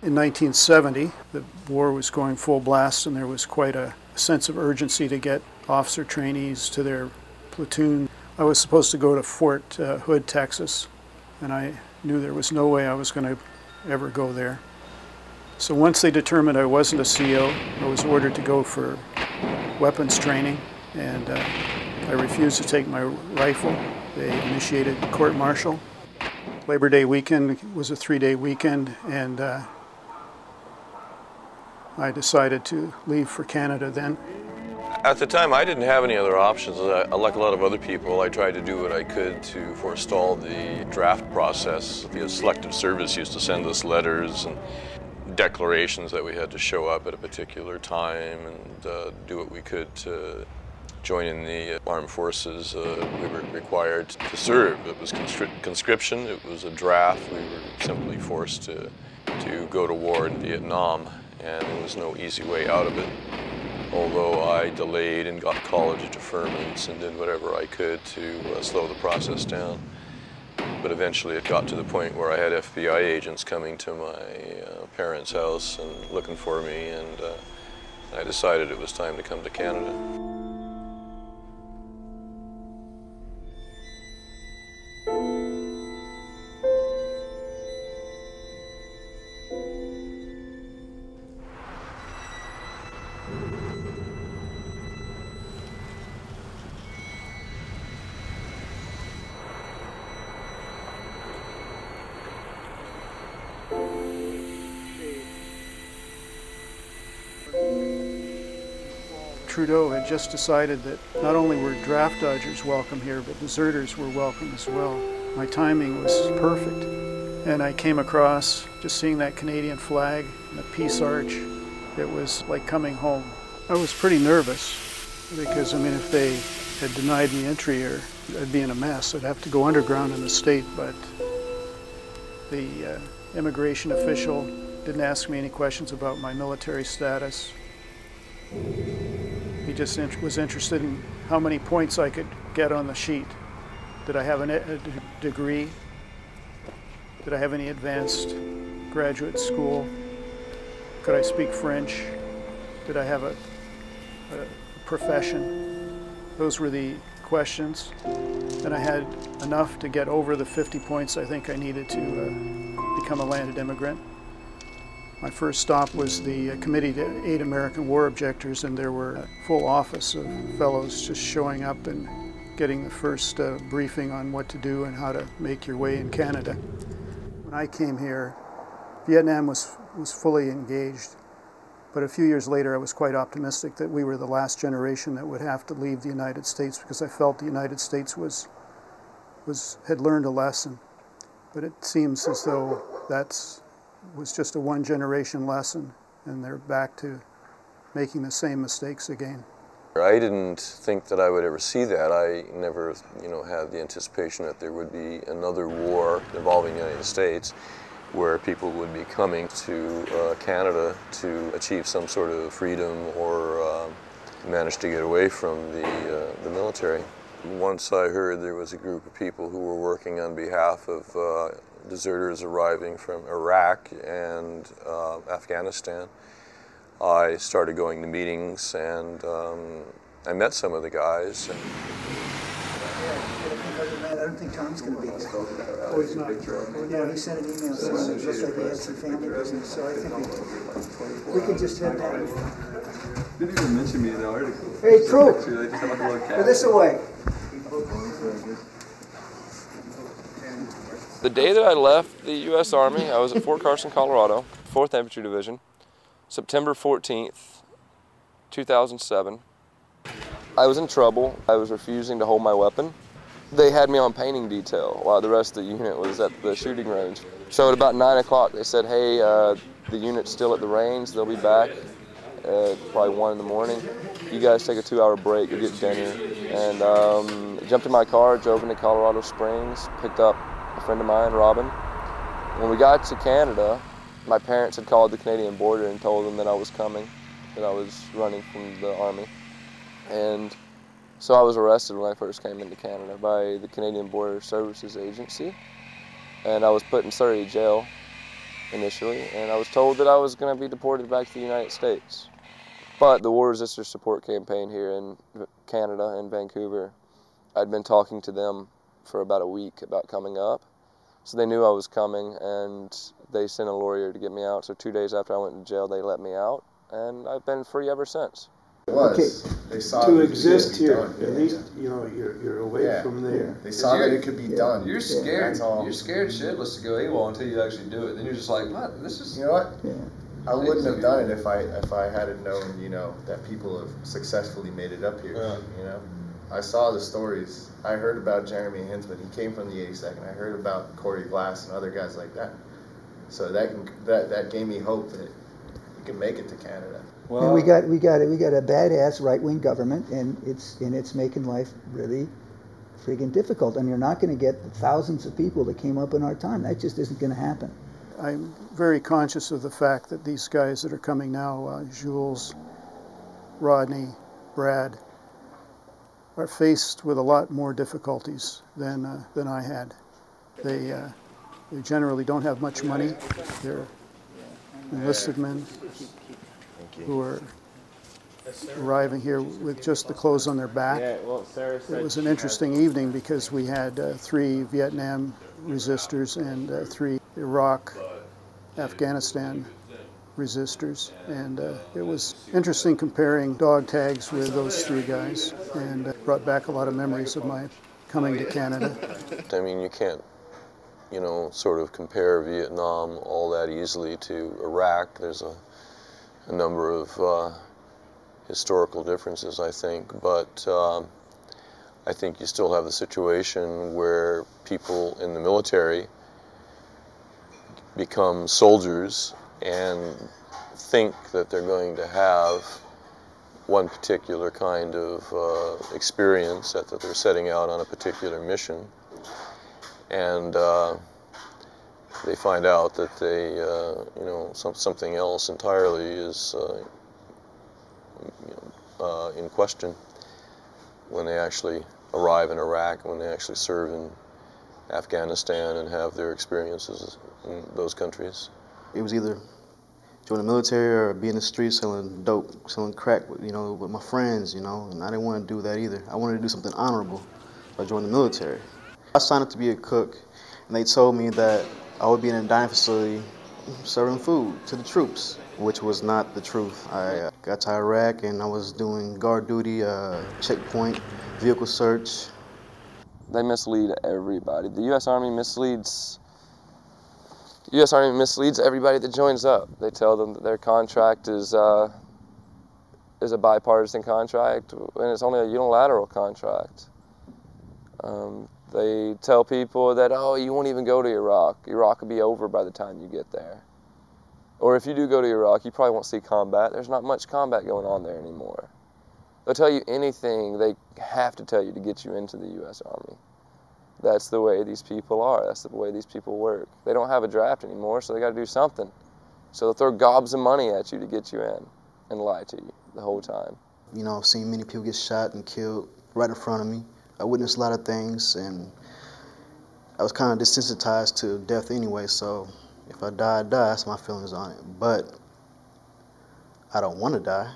In 1970, the war was going full blast, and there was quite a sense of urgency to get officer trainees to their platoon. I was supposed to go to Fort Hood, Texas, and I knew there was no way I was going to ever go there. So once they determined I wasn't a CO, I was ordered to go for weapons training, and I refused to take my rifle. They initiated court-martial. Labor Day weekend was a 3-day weekend, and I decided to leave for Canada then. At the time, I didn't have any other options. Like a lot of other people, I tried to do what I could to forestall the draft process. The selective service used to send us letters and declarations that we had to show up at a particular time and do what we could to join in the armed forces. We were required to serve. It was conscription, it was a draft. We were simply forced to go to war in Vietnam, and there was no easy way out of it. Although I delayed and got college deferments and did whatever I could to slow the process down. But eventually it got to the point where I had FBI agents coming to my parents' house and looking for me, and I decided it was time to come to Canada. Trudeau had just decided that not only were draft dodgers welcome here, but deserters were welcome as well. My timing was perfect, and I came across, just seeing that Canadian flag and the peace arch, it was like coming home. I was pretty nervous because, I mean, if they had denied me entry here, I'd be in a mess. I'd have to go underground in the state, but the immigration official didn't ask me any questions about my military status. He just was interested in how many points I could get on the sheet. Did I have a degree? Did I have any advanced graduate school? Could I speak French? Did I have a profession? Those were the questions. And I had enough to get over the 50 points I think I needed to become a landed immigrant. My first stop was the Committee to Aid American War Objectors, and there were a full office of fellows just showing up and getting the first briefing on what to do and how to make your way in Canada. When I came here, Vietnam was fully engaged, but a few years later I was quite optimistic that we were the last generation that would have to leave the United States, because I felt the United States had learned a lesson. But it seems as though was just a one-generation lesson, and they're back to making the same mistakes again. I didn't think that I would ever see that. I never, had the anticipation that there would be another war involving the United States, where people would be coming to Canada to achieve some sort of freedom or manage to get away from the military. Once I heard there was a group of people who were working on behalf of deserters arriving from Iraq and Afghanistan, I started going to meetings, and I met some of the guys. I don't think Tom's going to be there. Oh, he's not. No, he sent an email saying it looks like he had some family business, so I think we could just head down. Didn't even mention me in the article. Hey, True. Put this away. The day that I left the U.S. Army, I was at Fort Carson, Colorado, 4th Infantry Division, September 14th, 2007. I was in trouble. I was refusing to hold my weapon. They had me on painting detail while the rest of the unit was at the shooting range. So at about 9 o'clock, they said, hey, the unit's still at the range. They'll be back at probably 1 in the morning. You guys take a 2-hour break, you get dinner. And jumped in my car, drove into Colorado Springs, picked up a friend of mine, Robin. When we got to Canada, my parents had called the Canadian border and told them that I was coming, that I was running from the Army. And so I was arrested when I first came into Canada by the Canadian Border Services Agency. And I was put in Surrey jail initially, and I was told that I was going to be deported back to the United States. But the War Resisters Support Campaign here in Canada, in Vancouver, I'd been talking to them for about a week about coming up. So they knew I was coming, and they sent a lawyer to get me out. So 2 days after I went to jail, they let me out, and I've been free ever since. Okay, They saw to that it exist could be here, done. at least, you know, you're away from there. They saw that it could be done. You're scared. That's all. You're scared shitless to go AWOL until you actually do it. Then you're just like, what? This is. You know what? Yeah. I wouldn't have done it if I hadn't known, you know, that people have successfully made it up here. You know, I saw the stories. I heard about Jeremy Hinsman. He came from the 82nd. I heard about Corey Glass and other guys like that. So that gave me hope that you can make it to Canada. Well, and we got a badass right-wing government, and it's making life really freaking difficult. And you're not going to get the thousands of people that came up in our time. That just isn't going to happen. I'm very conscious of the fact that these guys that are coming now, Jules, Rodney, Brad, are faced with a lot more difficulties than I had. They generally don't have much money. They're enlisted men who are arriving here with just the clothes on their back. It was an interesting evening because we had 3 Vietnam resistors and 3 Iraq, Afghanistan resistors, and it was interesting comparing dog tags with those 3 guys, and brought back a lot of memories of my coming to Canada. I mean, you can't, you know, sort of compare Vietnam all that easily to Iraq. There's a number of historical differences, I think, but I think you still have the situation where people in the military become soldiers and think that they're going to have one particular kind of experience, that they're setting out on a particular mission, and they find out that they, you know, something else entirely is in question when they actually arrive in Iraq, when they actually serve in Afghanistan and have their experiences in those countries. It was either join the military or be in the streets selling dope, selling crack, you know, with my friends, you know, and I didn't want to do that either. I wanted to do something honorable, so I joined the military. I signed up to be a cook, and they told me that I would be in a dining facility serving food to the troops, which was not the truth. I got to Iraq and I was doing guard duty, checkpoint, vehicle search. They mislead everybody. The U.S. Army misleads. The U.S. Army misleads everybody that joins up. They tell them that their contract is a bipartisan contract, and it's only a unilateral contract. They tell people that, oh, you won't even go to Iraq. Iraq will be over by the time you get there. Or if you do go to Iraq, you probably won't see combat. There's not much combat going on there anymore. They'll tell you anything they have to tell you to get you into the U.S. Army. That's the way these people are. That's the way these people work. They don't have a draft anymore, so they got to do something. So they'll throw gobs of money at you to get you in and lie to you the whole time. You know, I've seen many people get shot and killed right in front of me. I witnessed a lot of things, and I was kind of desensitized to death anyway, so if I die, I die. That's my feelings on it. But I don't want to die.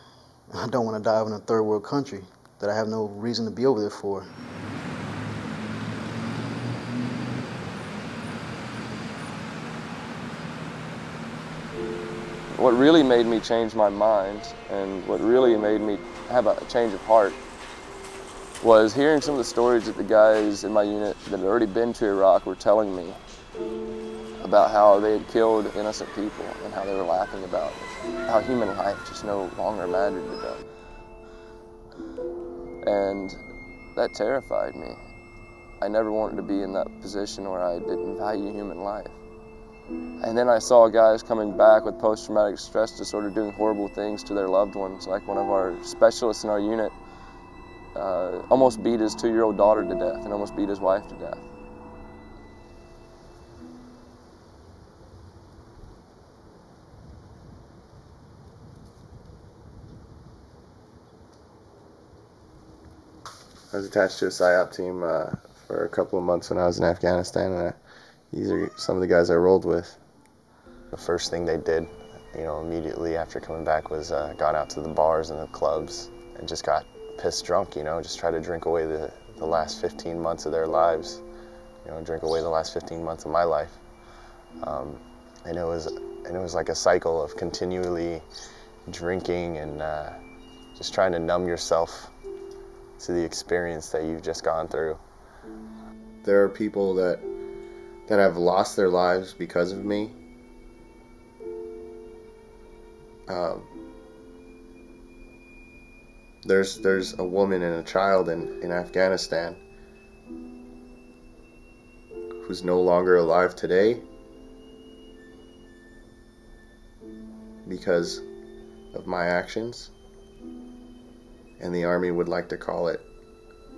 I don't want to die in a third world country that I have no reason to be over there for. What really made me change my mind, and what really made me have a change of heart, was hearing some of the stories that the guys in my unit that had already been to Iraq were telling me about how they had killed innocent people and how they were laughing about it, how human life just no longer mattered to them. And that terrified me. I never wanted to be in that position where I didn't value human life. And then I saw guys coming back with post-traumatic stress disorder doing horrible things to their loved ones, like one of our specialists in our unit almost beat his 2-year-old daughter to death and almost beat his wife to death. I was attached to a PSYOP team for a couple of months when I was in Afghanistan, and these are some of the guys I rolled with. the first thing they did, immediately after coming back was gone out to the bars and the clubs and just got pissed drunk, just try to drink away the last 15 months of their lives, drink away the last 15 months of my life. And it was like a cycle of continually drinking and just trying to numb yourself to the experience that you've just gone through. There are people that have lost their lives because of me. There's a woman and a child in Afghanistan who's no longer alive today because of my actions, and the Army would like to call it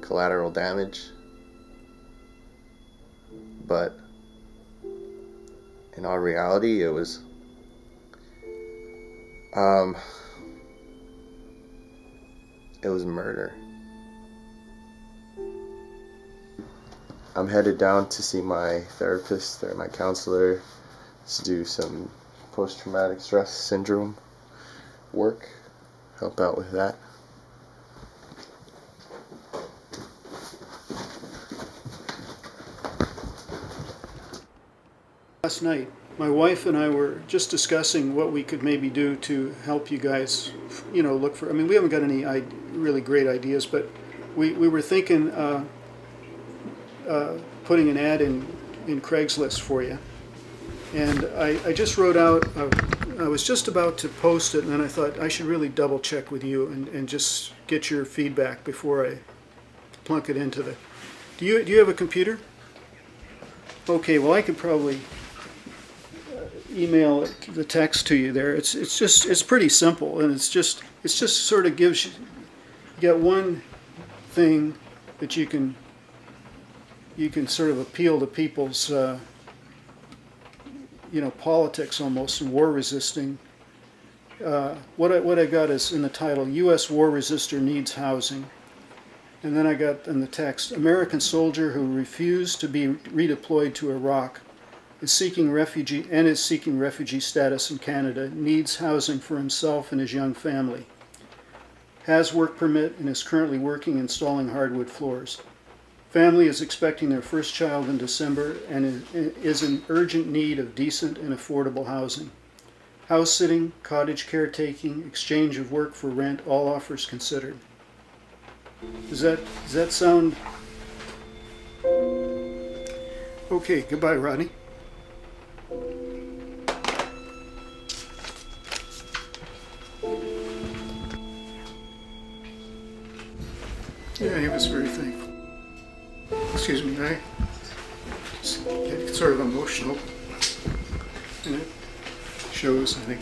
collateral damage, but in all reality it was murder. I'm headed down to see my therapist or my counselor to do some post-traumatic stress syndrome work, help out with that. Last night, my wife and I were just discussing what we could maybe do to help you guys, look for, we haven't got any really great ideas, but we were thinking putting an ad in Craigslist for you. And I just wrote out, I was just about to post it, and then I thought I should really double check with you and just get your feedback before I plunk it into the... Do you have a computer? Okay, well I could probably email the text to you there. It's pretty simple, and it's just sort of gives you got one thing that you can sort of appeal to people's politics almost, and war resisting. What I got is in the title, U.S. War Resister Needs Housing. And then I got in the text, American soldier who refused to be redeployed to Iraq is seeking refugee status in Canada, needs housing for himself and his young family, has work permit and is currently working installing hardwood floors. Family is expecting their first child in December and is in urgent need of decent and affordable housing. House sitting, cottage caretaking, exchange of work for rent, all offers considered. Does that sound... Okay, goodbye, Rodney. Yeah, he was very thankful. Excuse me, I just get sort of emotional, and it shows, I think.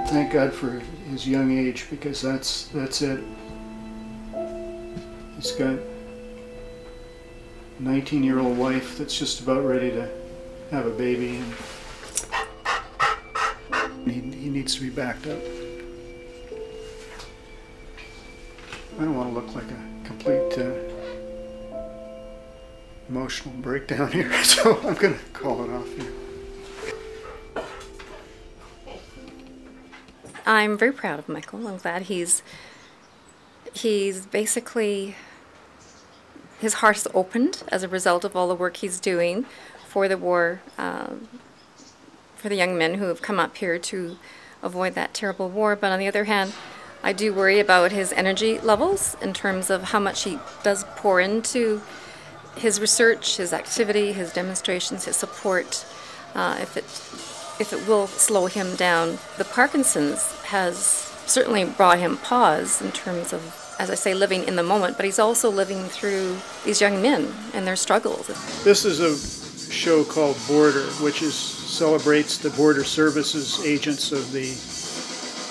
Thank God for his young age, because that's it. He's got a 19-year-old wife that's just about ready to have a baby, and he needs to be backed up. I don't want to look like a complete emotional breakdown here, so I'm going to call it off here. I'm very proud of Michael. I'm glad he's basically, his heart is opened as a result of all the work he's doing for the war, for the young men who have come up here to avoid that terrible war. But on the other hand, I do worry about his energy levels in terms of how much he does pour into his research, his activity, his demonstrations, his support. If it will slow him down. The Parkinson's has certainly brought him pause in terms of, as I say, living in the moment, but he's also living through these young men and their struggles. This is a show called Border, which celebrates the border services agents of the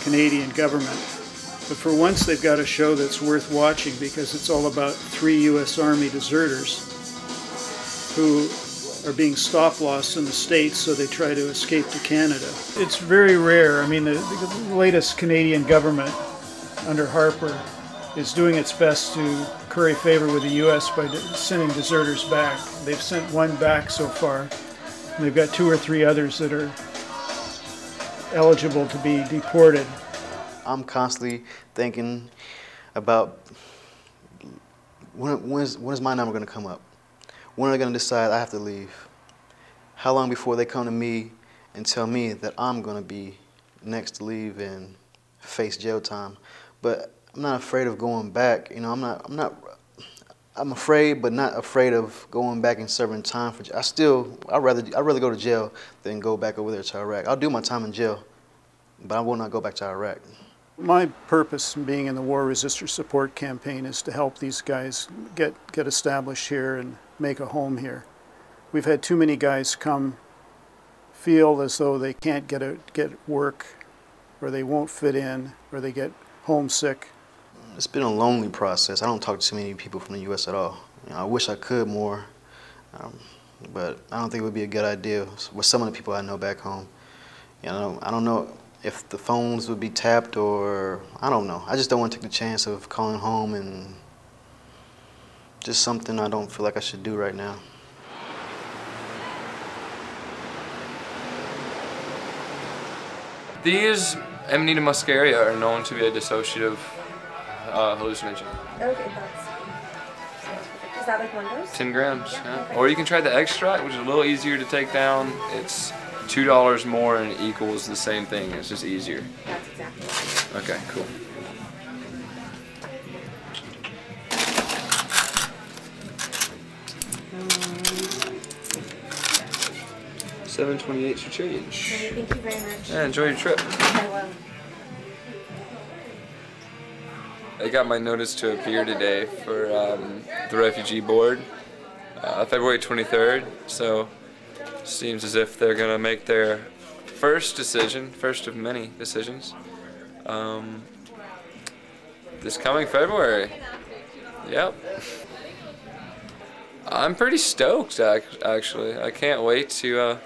Canadian government. But for once they've got a show that's worth watching, because it's all about 3 U.S. Army deserters who are being stop-loss in the States, so they try to escape to Canada. It's very rare. The latest Canadian government under Harper is doing its best to curry favor with the U.S. by sending deserters back. They've sent one back so far, and they've got 2 or 3 others that are eligible to be deported. I'm constantly thinking about when is my number going to come up? When are they going to decide I have to leave? How long before they come to me and tell me that I'm going to be next to leave and face jail time? But I'm not afraid of going back. You know, I'm afraid, but not afraid of going back and serving time for. I'd rather go to jail than go back over there to Iraq. I'll do my time in jail, but I will not go back to Iraq. My purpose in being in the War Resistor Support Campaign is to help these guys get established here and make a home here. We've had too many guys come feel as though they can't get work, or they won't fit in, or they get homesick. It's been a lonely process. I don't talk to too many people from the U.S. at all. You know, I wish I could more, but I don't think it would be a good idea with some of the people I know back home. You know, I don't know if the phones would be tapped, or I don't know. I just don't want to take the chance of calling home, and just something I don't feel like I should do right now. These Amanita muscaria are known to be a dissociative hallucinogen. Okay, is that like one dose? 10 grams, Yeah, yeah. okay. Or you can try the extract, which is a little easier to take down. It's $2 more and it equals the same thing. It's just easier. That's exactly right. Okay, cool. $7.28 for change. Thank you very much. Yeah, enjoy your trip. I will. I got my notice to appear today for the refugee board, February 23rd. So seems as if they're gonna make their first decision, first of many decisions, this coming February. Yep. I'm pretty stoked, actually. I can't wait to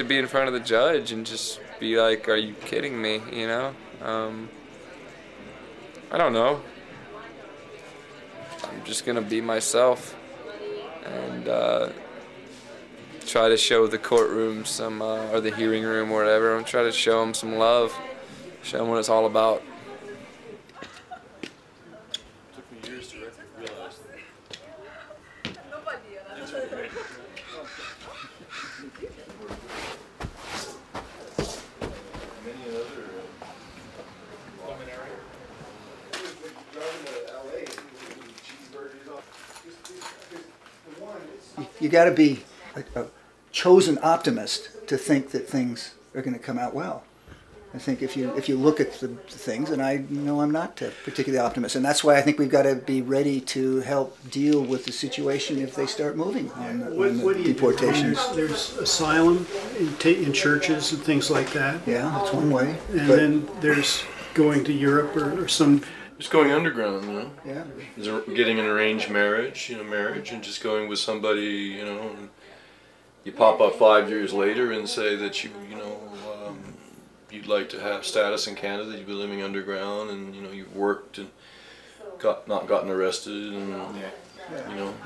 be in front of the judge and just be like, "Are you kidding me?" You know. I don't know. I'm just gonna be myself and try to show the courtroom some, or the hearing room or whatever. I'm trying to show them some love, show them what it's all about. Took me years to realize that. You got to be a chosen optimist to think that things are going to come out well. I think if you look at the things, and I know I'm not particularly optimist, and that's why I think we've got to be ready to help deal with the situation if they start moving on the deportations. There's asylum in churches and things like that. Yeah, that's one way. And then there's going to Europe or some. Just going underground, you know. Yeah. Getting an arranged marriage, and just going with somebody, you know. And you pop up 5 years later and say that you'd like to have status in Canada. You've been living underground, and you've worked and not gotten arrested, and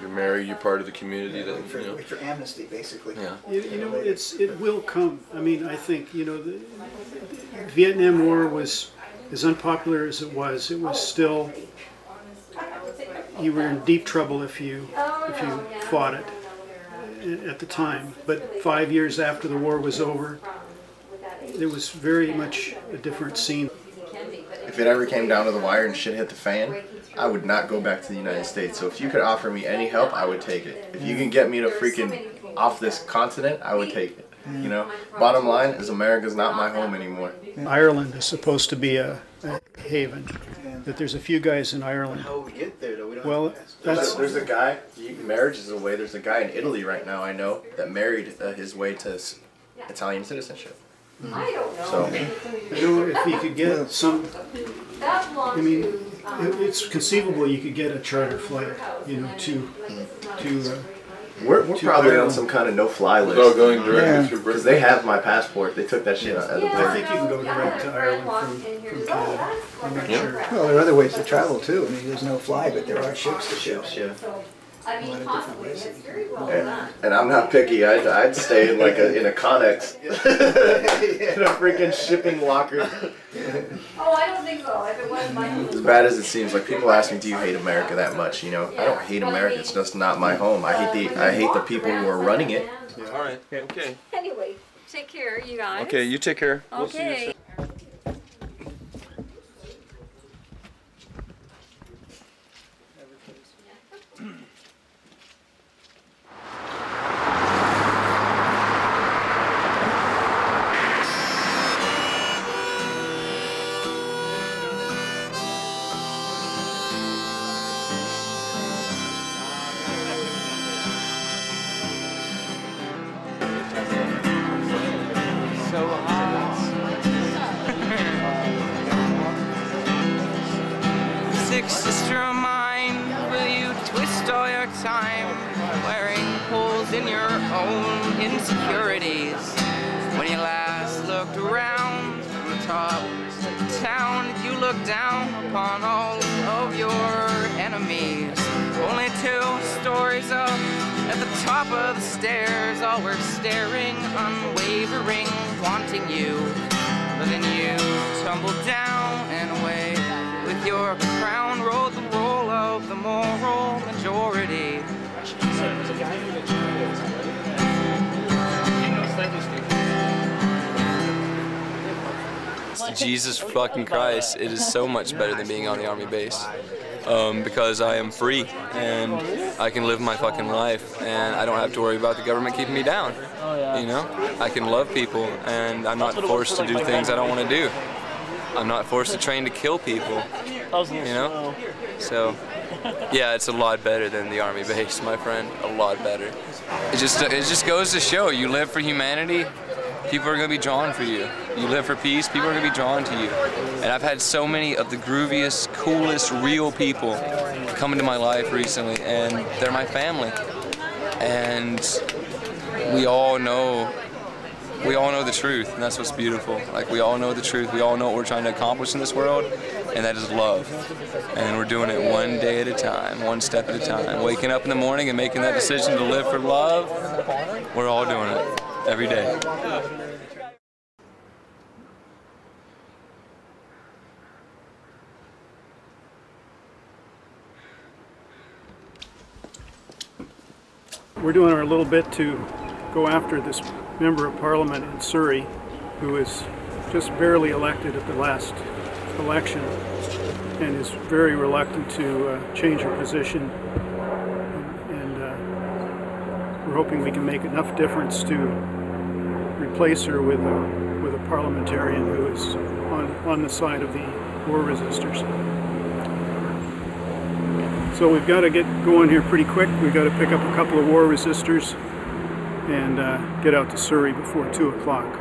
you're married. You're part of the community. Wait for amnesty, basically. Yeah. It will come. I mean, I think the Vietnam War was as unpopular as it was still, you were in deep trouble if you fought it at the time. But 5 years after the war was over, it was very much a different scene. If it ever came down to the wire and shit hit the fan, I would not go back to the United States. So if you could offer me any help, I would take it. If you can get me to freaking off this continent, I would take it. Bottom line is America's not my home anymore. Ireland is supposed to be a haven. That there's a few guys in Ireland. How we get there, though? We don't Well, there's a guy. Marriage is a way. There's a guy in Italy right now I know that married his way to Italian citizenship. I don't know. So if you could get some, I mean, it's conceivable you could get a charter flight, to We're probably on some kind of no-fly list. Oh, going directly through Britain? Because they have my passport. They took that shit out of the I border. think you can go direct to Ireland from Canada. I'm not sure. Well, there are other ways to travel too. I mean, there's no fly, but there are ships to ship. Yeah. I mean, possibly, it's very well done. And I'm not picky. I'd stay in like in a Connex, in a freaking shipping locker. Oh, I don't think so. If it was my home. As bad as it seems, like people ask me, "Do you hate America that much?" You know, I don't hate America. It's just not my home. I hate the people who are running it. Yeah. All right. Okay. Anyway, take care, you guys. Okay, you take care. We'll see you Okay. soon. Sister of mine, will you twist all your time wearing holes in your own insecurities? When you last looked around from the top of town, did you look down upon all of your enemies? Only 2 stories up at the top of the stairs, all were staring, unwavering, wanting you. But then you tumbled down and away. With your crown rolled the roll of the moral majority. Jesus fucking Christ, it is so much better than being on the Army base. Because I am free and I can live my fucking life and I don't have to worry about the government keeping me down. You know? I can love people and I'm not forced to do things I don't want to do. I'm not forced to train to kill people, you know? So, yeah, it's a lot better than the Army base, my friend, a lot better. It just goes to show, you live for humanity, people are gonna be drawn for you. You live for peace, people are gonna be drawn to you. And I've had so many of the grooviest, coolest, real people come into my life recently, and they're my family. And we all know the truth, and that's what's beautiful. Like, we all know the truth, we all know what we're trying to accomplish in this world, and that is love. And we're doing it one day at a time, one step at a time. Waking up in the morning and making that decision to live for love, we're all doing it, every day. We're doing our little bit to go after this member of parliament in Surrey who was just barely elected at the last election and is very reluctant to change her position, and we're hoping we can make enough difference to replace her with a parliamentarian who is on the side of the war resistors. So we've got to get going here pretty quick. We've got to pick up a couple of war resistors and get out to Surrey before 2 o'clock.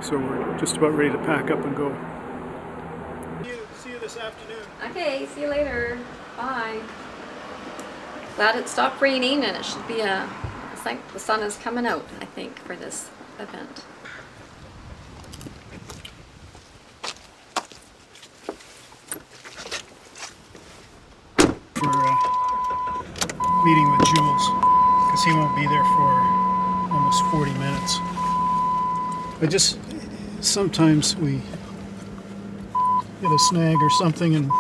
So we're just about ready to pack up and go. See you this afternoon. Okay, see you later. Bye. Glad it stopped raining, and it should be it's like the sun is coming out, I think, for this event. We're meeting with Jules because he won't be there for almost 40 minutes. Sometimes we get a snag or something and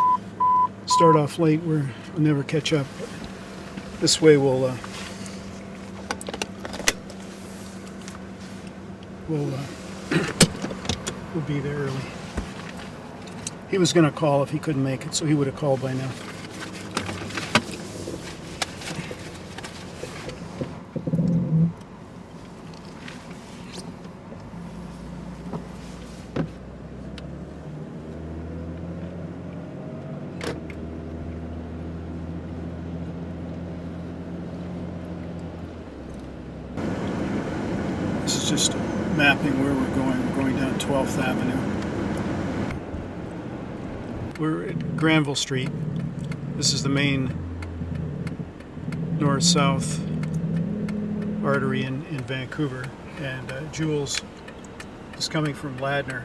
start off late. We'll never catch up. This way we'll be there early. He was going to call if he couldn't make it, so he would have called by now. This is just mapping where we're going. We're going down 12th Avenue. We're at Granville Street. This is the main north-south artery in Vancouver. And Jules is coming from Ladner.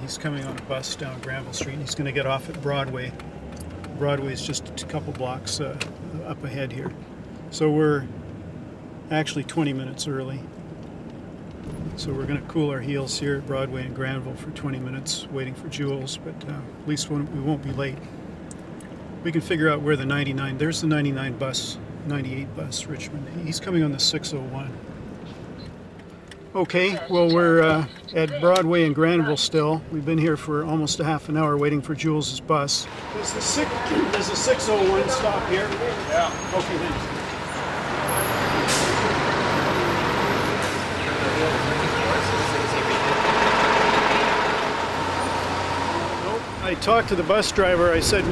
He's coming on a bus down Granville Street, and he's going to get off at Broadway. Broadway is just a couple blocks up ahead here. So we're actually 20 minutes early. So we're going to cool our heels here at Broadway and Granville for 20 minutes, waiting for Jules, but at least we won't be late. We can figure out where the 99, there's the 99 bus, 98 bus, Richmond. He's coming on the 601. Okay, well, we're at Broadway and Granville still. We've been here for almost a half an hour waiting for Jules' bus. Does the 601 stop here? Yeah. Okay, thanks. I talked to the bus driver. I said,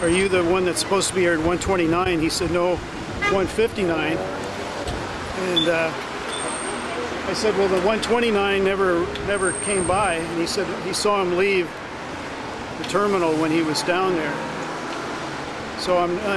are you the one that's supposed to be here at 129? He said, no, 159. And I said, well, the 129 never came by. And he said he saw him leave the terminal when he was down there. So I'm not